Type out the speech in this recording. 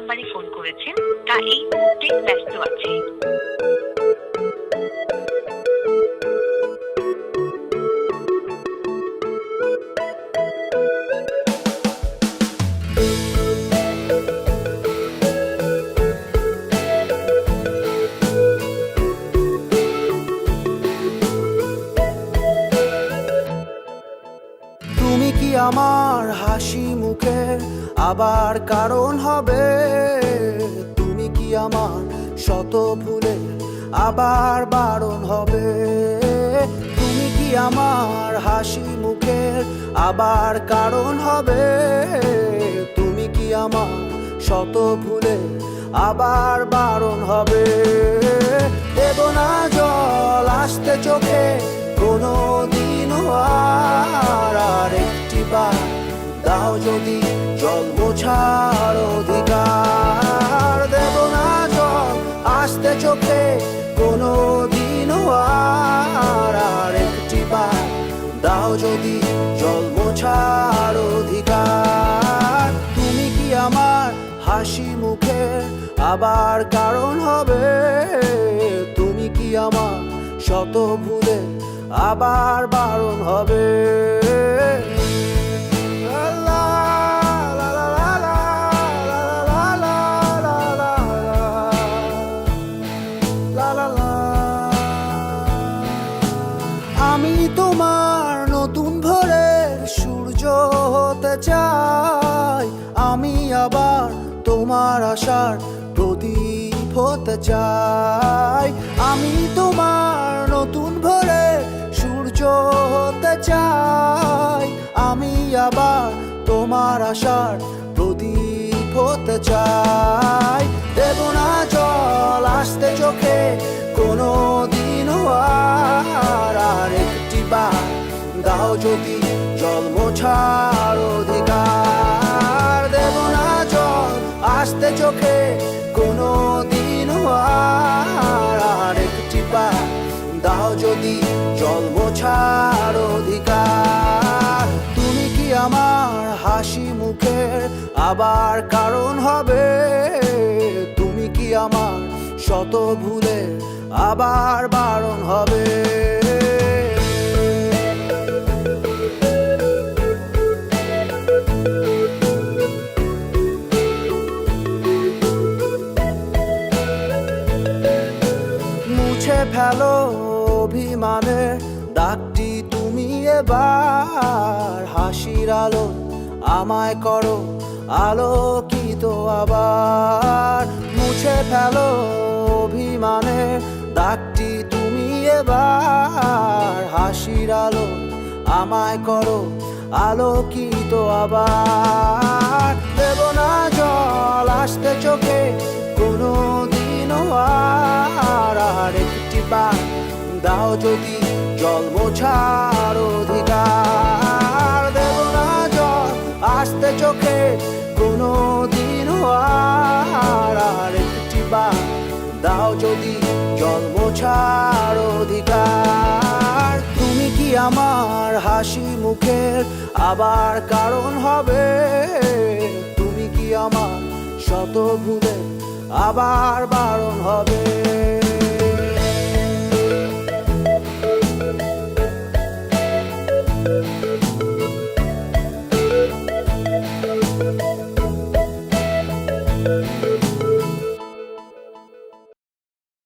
নাম্বারে ফোন করেছেন তা এই মুহূর্তে ব্যস্ত আছে। তুমি কি আমার হাসি মুখের আবার কারণ হবে? তুমি কি আমার শত ভুলের আবার বারণ হবে? তুমি কি আমার হাসি মুখের আবার কারণ হবে? তুমি কি আমার শত ভুলের আবার বারণ হবে? দেব না জল আসতে চোখে কোনো দিনও আর একটি বার দাও যদি জল মোছার অধিকার। দেব না জল আসতে চোখে কোনো দিনও আর একটি বার দাও যদি জল মোছার অধিকার। তুমি কি আমার হাসি মুখের আবার কারণ হবে? তুমি কি আমার শত ভুলের আবার বারণ হবে? আমি তোমার নতুন ভোরের সূর্য হতে চাই, আমি আবার তোমার আশার প্রদীপ হতে চাই। আমি তোমার নতুন ভোরের সূর্য হতে চাই, আমি আবার তোমার আশার প্রদীপ হতে চাই। দেব না জল আসতে চোখে কোনো দিনও আর একটি বার দাও যদি জল মোছার অধিকার। দেব না জল আসতে চোখে কোনো দিনও আর একটি বার দাও যদি জল মোছার অধিকার। তুমি কি আমার হাসি মুখের আবার কারণ হবে? তুমি কি আমার শত ভুলের আবার বারণ হবে? মুছে ফেলো অভিমানের দাগটি তুমি এবার, হাসির আলো আমায় করো আলোকিত আবার। মুছে ফেলো অভিমানের দাগটি তুমি এবার, হাসির আলো আমায় করো আলোকিত আবার। দেব না জল আসতে চোখে কোনো দিনও আর একটি বার দাও যদি জল মোছার অধিকার। দেব না জল আসতে চোখে কোনো দিনও আর একটি বার দাও যদি জল মোছার অধিকার। তুমি কি আমার হাসি মুখের আবার কারণ হবে? তুমি কি আমার শত ভুলের আবার বারণ